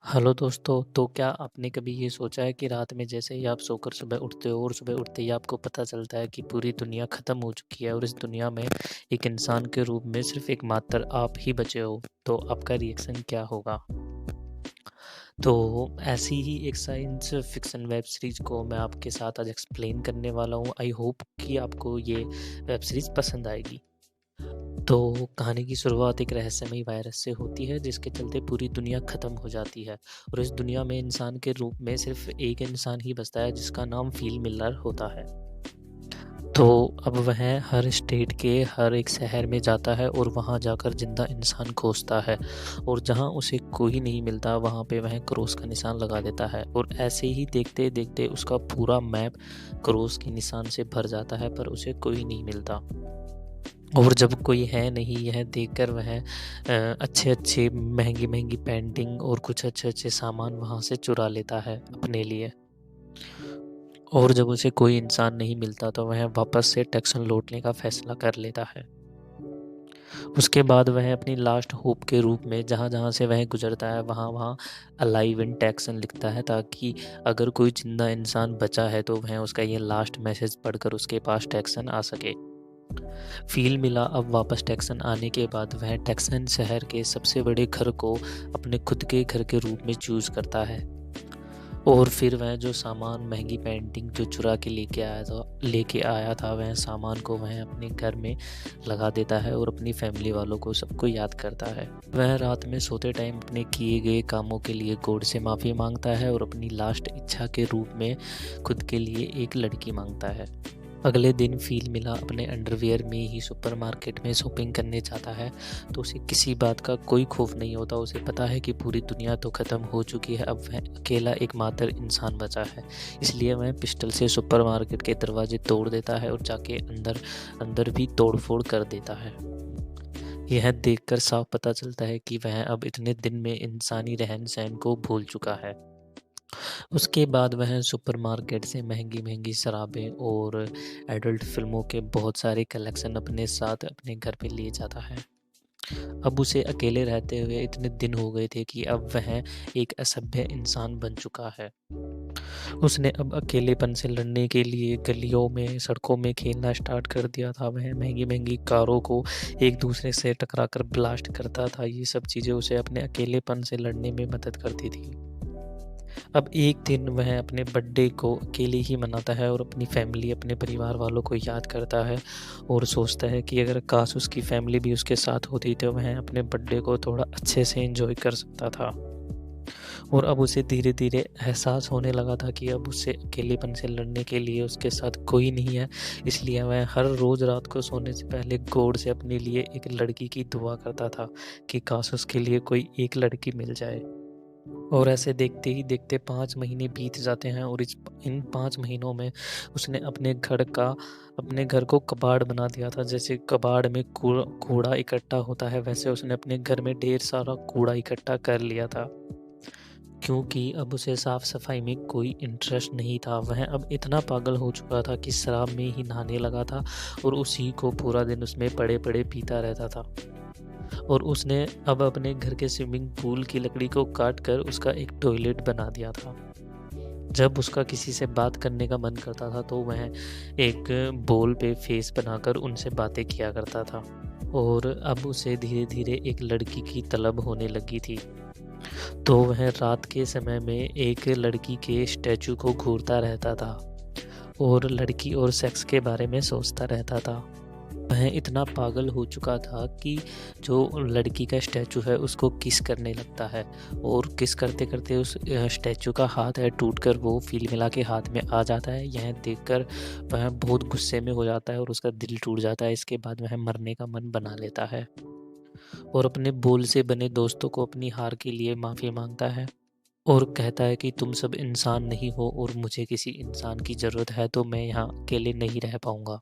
Hello दोस्तों, तो क्या आपने कभी ये सोचा है कि रात में जैसे ही आप सोकर सुबह उठते हो और सुबह उठते ही आपको पता चलता है कि पूरी दुनिया ख़त्म हो चुकी है और इस दुनिया में एक इंसान के रूप में सिर्फ़ एकमात्र आप ही बचे हो, तो आपका रिएक्शन क्या होगा? तो ऐसी ही एक साइंस फ़िक्शन वेब सीरीज़ को मैं आपके साथ आज एक्सप्लेन करने वाला हूँ। आई होप कि आपको ये वेब सीरीज़ पसंद आएगी। तो कहानी की शुरुआत एक रहस्यमयी वायरस से होती है जिसके चलते पूरी दुनिया ख़त्म हो जाती है और इस दुनिया में इंसान के रूप में सिर्फ एक इंसान ही बचता है जिसका नाम फ़िल मिलर होता है। तो अब वह हर स्टेट के हर एक शहर में जाता है और वहाँ जाकर ज़िंदा इंसान खोजता है और जहाँ उसे कोई नहीं मिलता वहाँ पे वह क्रॉस का निशान लगा देता है और ऐसे ही देखते-देखते उसका पूरा मैप क्रॉस के निशान से भर जाता है पर उसे कोई नहीं मिलता। और जब कोई है नहीं यह देखकर वह अच्छे-अच्छे, महँगी-महँगी पेंटिंग और कुछ अच्छे-अच्छे सामान वहाँ से चुरा लेता है अपने लिए। और जब उसे कोई इंसान नहीं मिलता तो वह वापस से टैक्सन लौटने का फ़ैसला कर लेता है। उसके बाद वह अपनी लास्ट होप के रूप में जहाँ-जहाँ से वह गुज़रता है वहाँ-वहाँ अलाइव इन टैक्सन लिखता है ताकि अगर कोई ज़िंदा इंसान बचा है तो वह उसका ये लास्ट मैसेज पढ़कर उसके पास टैक्सन आ सके। फ़ील मिला अब वापस टैक्सन आने के बाद वह टैक्सन शहर के सबसे बड़े घर को अपने खुद के घर के रूप में चूज़ करता है और फिर वह जो सामान महंगी पेंटिंग जो चुरा के लेके आया था वह सामान को वह अपने घर में लगा देता है और अपनी फैमिली वालों को सबको याद करता है। वह रात में सोते टाइम अपने किए गए कामों के लिए गॉड से माफ़ी मांगता है और अपनी लास्ट इच्छा के रूप में खुद के लिए एक लड़की मांगता है। अगले दिन फ़ील मिला अपने अंडरवियर में ही सुपरमार्केट में शॉपिंग करने जाता है तो उसे किसी बात का कोई खौफ नहीं होता। उसे पता है कि पूरी दुनिया तो ख़त्म हो चुकी है, अब वह अकेला एकमात्र इंसान बचा है। इसलिए वह पिस्टल से सुपरमार्केट के दरवाजे तोड़ देता है और जाके अंदर भी तोड़-फोड़ कर देता है। यह देखकर साफ पता चलता है कि वह अब इतने दिन में इंसानी रहन-सहन को भूल चुका है। उसके बाद वह सुपरमार्केट से महँगी-महँगी शराबें और एडल्ट फ़िल्मों के बहुत सारे कलेक्शन अपने साथ अपने घर पे लिए जाता है। अब उसे अकेले रहते हुए इतने दिन हो गए थे कि अब वह एक असभ्य इंसान बन चुका है। उसने अब अकेलेपन से लड़ने के लिए गलियों में, सड़कों में खेलना स्टार्ट कर दिया था। वह महँगी-महँगी कारों को एक-दूसरे से टकराकर ब्लास्ट करता था। ये सब चीज़ें उसे अपने अकेलेपन से लड़ने में मदद करती थी। अब एक दिन वह अपने बर्थडे को अकेले ही मनाता है और अपनी फैमिली, अपने परिवार वालों को याद करता है और सोचता है कि अगर काश उसकी फैमिली भी उसके साथ होती तो वह अपने बर्थडे को थोड़ा अच्छे से एंजॉय कर सकता था। और अब उसे धीरे-धीरे एहसास होने लगा था कि अब उसे अकेलेपन से लड़ने के लिए उसके साथ कोई नहीं है, इसलिए वह हर रोज़ रात को सोने से पहले गॉड से अपने लिए एक लड़की की दुआ करता था कि काश उसके लिए कोई एक लड़की मिल जाए। और ऐसे देखते ही देखते 5 महीने बीत जाते हैं और इन 5 महीनों में उसने अपने घर को कबाड़ बना दिया था। जैसे कबाड़ में कूड़ा इकट्ठा होता है वैसे उसने अपने घर में ढेर सारा कूड़ा इकट्ठा कर लिया था। क्योंकि अब उसे साफ-सफाई में कोई इंटरेस्ट नहीं था। वह अब इतना पागल हो चुका था कि शराब में ही नहाने लगा था और उसी को पूरा दिन उसमें पड़े-पड़े पीता रहता था। और उसने अब अपने घर के स्विमिंग पूल की लकड़ी को काट कर उसका एक टॉयलेट बना दिया था। जब उसका किसी से बात करने का मन करता था तो वह एक बॉल पे फेस बनाकर उनसे बातें किया करता था और अब उसे धीरे-धीरे एक लड़की की तलब होने लगी थी। तो वह रात के समय में एक लड़की के स्टैचू को घूरता रहता था और लड़की और सेक्स के बारे में सोचता रहता था। वह इतना पागल हो चुका था कि जो लड़की का स्टैचू है उसको किस करने लगता है और किस करते-करते उस स्टैचू का हाथ है टूटकर वो फ़िल मिला के हाथ में आ जाता है। यह देखकर वह बहुत गुस्से में हो जाता है और उसका दिल टूट जाता है। इसके बाद वह मरने का मन बना लेता है और अपने बोल से बने दोस्तों को अपनी हार के लिए माफ़ी माँगता है और कहता है कि तुम सब इंसान नहीं हो और मुझे किसी इंसान की ज़रूरत है तो मैं यहाँ अकेले नहीं रह पाऊँगा।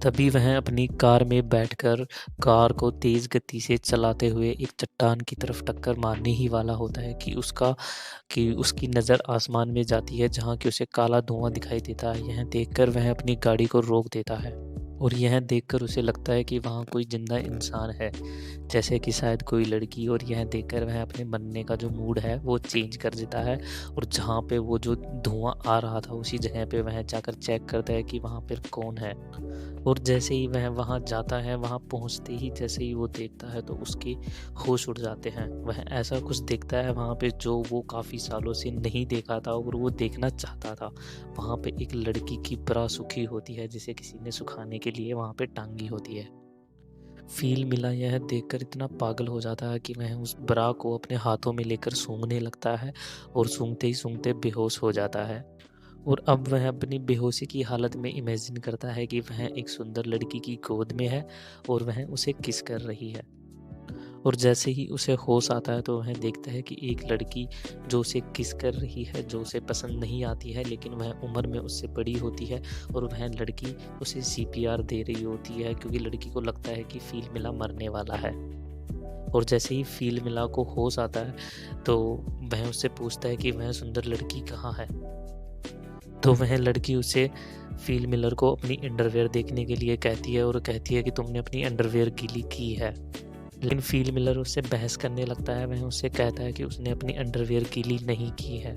तभी वह अपनी कार में बैठकर कार को तेज़ गति से चलाते हुए एक चट्टान की तरफ टक्कर मारने ही वाला होता है कि उसकी नज़र आसमान में जाती है जहाँ कि उसे काला धुआँ दिखाई देता है। यह देखकर वह अपनी गाड़ी को रोक देता है। और यह देखकर उसे लगता है कि वहाँ कोई ज़िंदा इंसान है, जैसे कि शायद कोई लड़की। और यह देखकर वह अपने मरने का जो मूड है वो चेंज कर देता है, और जहाँ पे वो जो धुआं आ रहा था उसी जगह पे वह जाकर चेक करता है कि वहाँ पर कौन है। और जैसे ही वह वहाँ जाता है, वहाँ पहुँचते ही जैसे ही वो देखता है तो उसके होश उड़ जाते हैं। वह ऐसा कुछ देखता है वहाँ पे जो वो काफ़ी सालों से नहीं देखा था और वो देखना चाहता था। वहाँ पे एक लड़की की ब्रा सूखी होती है, जिसे किसी ने सुखाने के लिए वहाँ पे टांगी होती है। फ़ील मिला यह देखकर इतना पागल हो जाता है कि वह उस ब्रा को अपने हाथों में लेकर सूंघने लगता है, और सूंघते ही सूंघते बेहोश हो जाता है। और अब वह अपनी बेहोशी की हालत में इमेजिन करता है कि वह एक सुंदर लड़की की गोद में है और वह उसे किस कर रही है। और जैसे ही उसे होश आता है तो वह देखता है कि एक लड़की जो उसे किस कर रही है, जो उसे पसंद नहीं आती है, लेकिन वह उम्र में उससे बड़ी होती है, और वह लड़की उसे सीपीआर दे रही होती है, क्योंकि लड़की को लगता है कि फ़ील मिला मरने वाला है। और जैसे ही फ़ील मिला को होश आता है तो वह उससे पूछता है कि वह सुंदर लड़की कहाँ है। तो वह लड़की उसे फ़ील मिलर को अपनी अंडरवियर देखने के लिए कहती है, और कहती है कि तुमने अपनी अंडरवियर गीली की है। लेकिन फ़ील मिलर उससे बहस करने लगता है। वह उससे कहता है कि उसने अपनी अंडरवियर गीली नहीं की है।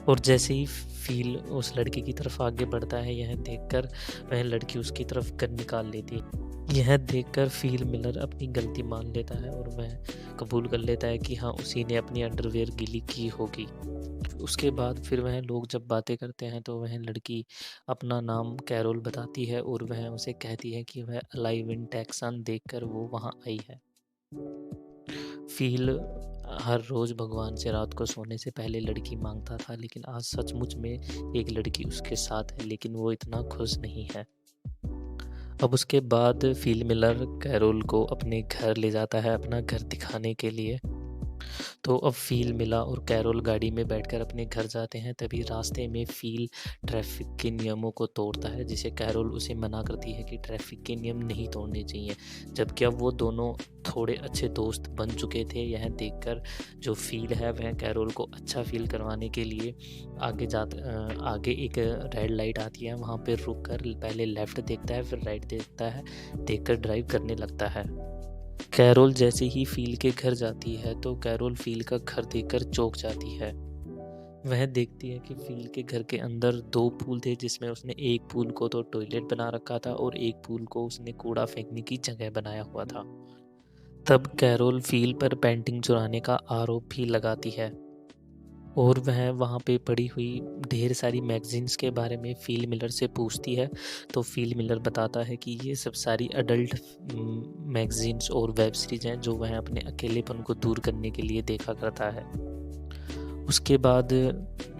और जैसे ही फ़ील उस लड़की की तरफ आगे बढ़ता है, यह देखकर वह लड़की उसकी तरफ गन निकाल लेती है। यह देखकर फ़ील मिलर अपनी गलती मान लेता है और वह कबूल कर लेता है कि हाँ, उसी ने अपनी अंडरवियर गीली की होगी। उसके बाद फिर वह लोग जब बातें करते हैं तो वह लड़की अपना नाम कैरोल बताती है, और वह उसे कहती है कि वह अलाइव इन टेक्सान देखकर वो वहाँ आई है। फ़ील हर रोज़ भगवान से रात को सोने से पहले लड़की मांगता था, लेकिन आज सचमुच में एक लड़की उसके साथ है, लेकिन वो इतना खुश नहीं है। अब उसके बाद फ़ील मिलर कैरोल को अपने घर ले जाता है, अपना घर दिखाने के लिए। तो अब फ़ील मिला और कैरोल गाड़ी में बैठकर अपने घर जाते हैं। तभी रास्ते में फ़ील ट्रैफ़िक के नियमों को तोड़ता है, जिसे कैरोल उसे मना करती है कि ट्रैफ़िक के नियम नहीं तोड़ने चाहिए। जबकि अब वो दोनों थोड़े अच्छे दोस्त बन चुके थे। यह देखकर जो फ़ील है वह कैरोल को अच्छा फ़ील करवाने के लिए आगे एक रेड लाइट आती है, वहाँ पे रुक कर पहले लेफ़्ट देखता है, फिर राइट देखता है, देखकर ड्राइव करने लगता है। कैरोल जैसे ही फ़ील के घर जाती है तो कैरोल फ़ील का घर देखकर चौंक जाती है। वह देखती है कि फ़ील के घर के अंदर 2 पूल थे, जिसमें उसने एक पूल को तो टॉयलेट बना रखा था और एक पूल को उसने कूड़ा फेंकने की जगह बनाया हुआ था। तब कैरोल फ़ील पर पेंटिंग चुराने का आरोप भी लगाती है, और वह वहाँ पे पड़ी हुई ढेर सारी मैगज़ीन्स के बारे में फ़ील मिलर से पूछती है। तो फ़ील मिलर बताता है कि ये सब सारी अडल्ट मैगज़ीन्स और वेब सीरीज़ हैं, जो वह अपने अकेलेपन को दूर करने के लिए देखा करता है। उसके बाद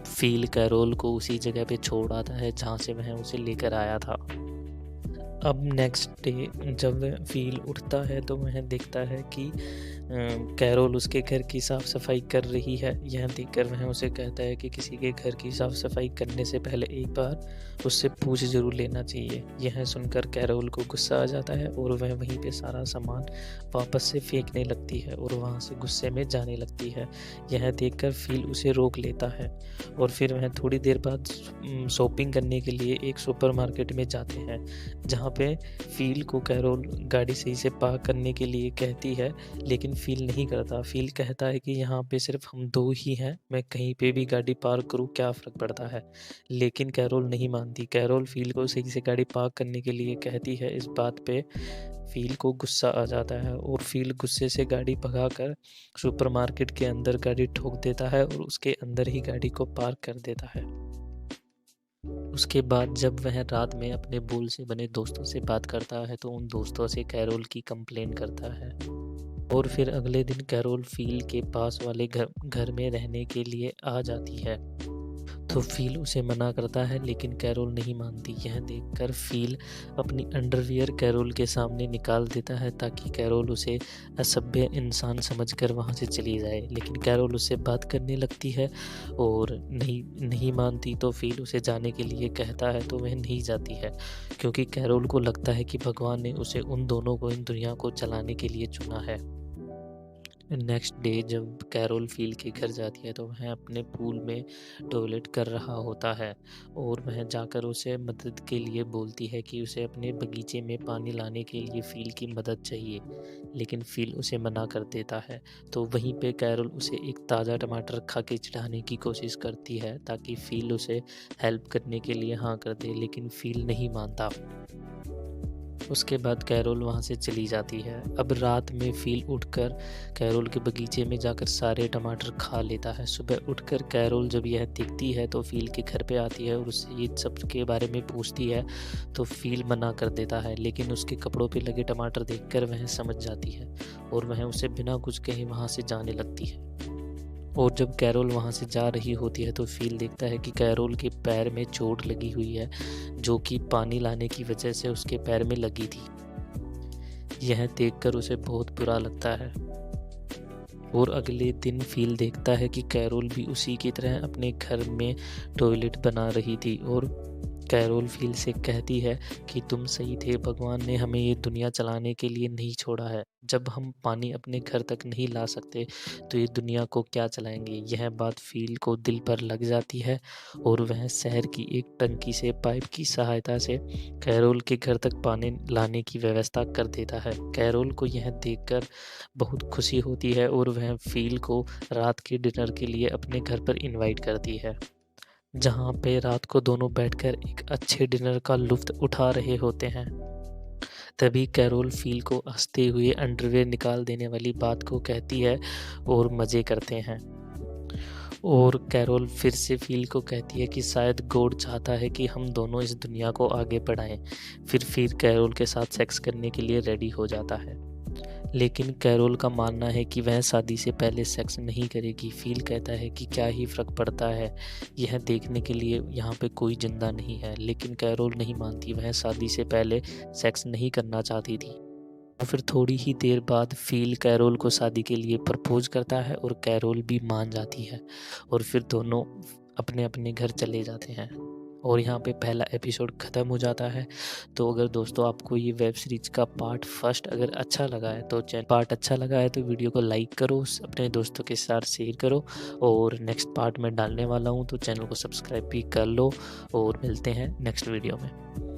फ़ील कैरोल को उसी जगह पे छोड़ आता है जहाँ से वह उसे लेकर आया था। अब नेक्स्ट डे जब फ़ील उठता है तो वह देखता है कि कैरोल उसके घर की साफ़ सफाई कर रही है। यह देखकर वह उसे कहता है कि किसी के घर की साफ़ सफाई करने से पहले एक बार उससे पूछ ज़रूर लेना चाहिए। यह सुनकर कैरोल को गुस्सा आ जाता है और वह वहीं पे सारा सामान वापस से फेंकने लगती है और वहाँ से गुस्से में जाने लगती है। यह देखकर फ़ील उसे रोक लेता है, और फिर वह थोड़ी देर बाद शॉपिंग करने के लिए एक सुपरमार्केट में जाते हैं, जहाँ पे फ़ील को कैरोल गाड़ी सही से पार्क करने के लिए कहती है, लेकिन फ़ील नहीं करता। फ़ील कहता है कि यहाँ पे सिर्फ हम 2 ही हैं, मैं कहीं पे भी गाड़ी पार्क करूँ क्या फ़र्क पड़ता है। लेकिन कैरोल नहीं मानती। कैरोल फ़ील को सही से गाड़ी पार्क करने के लिए कहती है। इस बात पे फ़ील को गुस्सा आ जाता है और फ़ील गुस्से से गाड़ी भगाकर सुपरमार्केट के अंदर गाड़ी ठोक देता है और उसके अंदर ही गाड़ी को पार्क कर देता है। उसके बाद जब वह रात में अपने बोल से बने दोस्तों से बात करता है तो उन दोस्तों से कैरोल की कंप्लेन करता है, और फिर अगले दिन कैरोल फ़ील के पास वाले घर में रहने के लिए आ जाती है। तो फ़ील उसे मना करता है, लेकिन कैरोल नहीं मानती। यह देखकर फ़ील अपनी अंडरवियर कैरोल के सामने निकाल देता है ताकि कैरोल उसे असभ्य इंसान समझकर वहाँ से चली जाए। लेकिन कैरोल उससे बात करने लगती है और नहीं मानती। तो फ़ील उसे जाने के लिए कहता है तो वह नहीं जाती है, क्योंकि कैरोल को लगता है कि भगवान ने उसे उन दोनों को इन दुनिया को चलाने के लिए चुना है। नेक्स्ट डे जब कैरोल फ़ील के घर जाती है तो वह अपने पूल में टॉयलेट कर रहा होता है और वह जाकर उसे मदद के लिए बोलती है कि उसे अपने बगीचे में पानी लाने के लिए फ़ील की मदद चाहिए, लेकिन फ़ील उसे मना कर देता है। तो वहीं पे कैरोल उसे एक ताज़ा टमाटर खा के चिढ़ाने की कोशिश करती है ताकि फ़ील उसे हेल्प करने के लिए हाँ कर दे, लेकिन फ़ील नहीं मानता। उसके बाद कैरोल वहाँ से चली जाती है। अब रात में फ़ील उठकर कैरोल के बगीचे में जाकर सारे टमाटर खा लेता है। सुबह उठकर कैरोल जब यह दिखती है तो फ़ील के घर पे आती है और उससे ये सब के बारे में पूछती है, तो फ़ील मना कर देता है, लेकिन उसके कपड़ों पे लगे टमाटर देखकर वह समझ जाती है और वह उसे बिना कुछ कहे वहाँ से जाने लगती है। और जब कैरोल वहाँ से जा रही होती है तो फ़ील देखता है कि कैरोल के पैर में चोट लगी हुई है, जो कि पानी लाने की वजह से उसके पैर में लगी थी। यह देखकर उसे बहुत बुरा लगता है और अगले दिन फ़ील देखता है कि कैरोल भी उसी की तरह अपने घर में टॉयलेट बना रही थी और कैरोल फ़ील से कहती है कि तुम सही थे, भगवान ने हमें ये दुनिया चलाने के लिए नहीं छोड़ा है। जब हम पानी अपने घर तक नहीं ला सकते तो ये दुनिया को क्या चलाएंगे। यह बात फ़ील को दिल पर लग जाती है और वह शहर की एक टंकी से पाइप की सहायता से कैरोल के घर तक पानी लाने की व्यवस्था कर देता है। कैरोल को यह देखकर बहुत खुशी होती है और वह फ़ील को रात के डिनर के लिए अपने घर पर इनवाइट करती है, जहाँ पे रात को दोनों बैठकर एक अच्छे डिनर का लुत्फ़ उठा रहे होते हैं। तभी कैरोल फ़ील को हँसते हुए अंडरवियर निकाल देने वाली बात को कहती है और मज़े करते हैं। और कैरोल फिर से फ़ील को कहती है कि शायद गॉड चाहता है कि हम दोनों इस दुनिया को आगे बढ़ाएँ। फिर कैरोल के साथ सेक्स करने के लिए रेडी हो जाता है। लेकिन कैरोल का मानना है कि वह शादी से पहले सेक्स नहीं करेगी। फ़ील कहता है कि क्या ही फ़र्क पड़ता है, यह देखने के लिए यहाँ पे कोई ज़िंदा नहीं है। लेकिन कैरोल नहीं मानती, वह शादी से पहले सेक्स नहीं करना चाहती थी। और फिर थोड़ी ही देर बाद फ़ील कैरोल को शादी के लिए प्रपोज़ करता है और कैरोल भी मान जाती है और फिर दोनों अपने-अपने घर चले जाते हैं और यहाँ पे पहला एपिसोड ख़त्म हो जाता है। तो अगर दोस्तों आपको ये वेब सीरीज़ का पार्ट फर्स्ट अगर अच्छा लगा है तो पार्ट अच्छा लगा है तो वीडियो को लाइक करो, अपने दोस्तों के साथ शेयर करो और नेक्स्ट पार्ट मैं डालने वाला हूँ तो चैनल को सब्सक्राइब भी कर लो और मिलते हैं नेक्स्ट वीडियो में।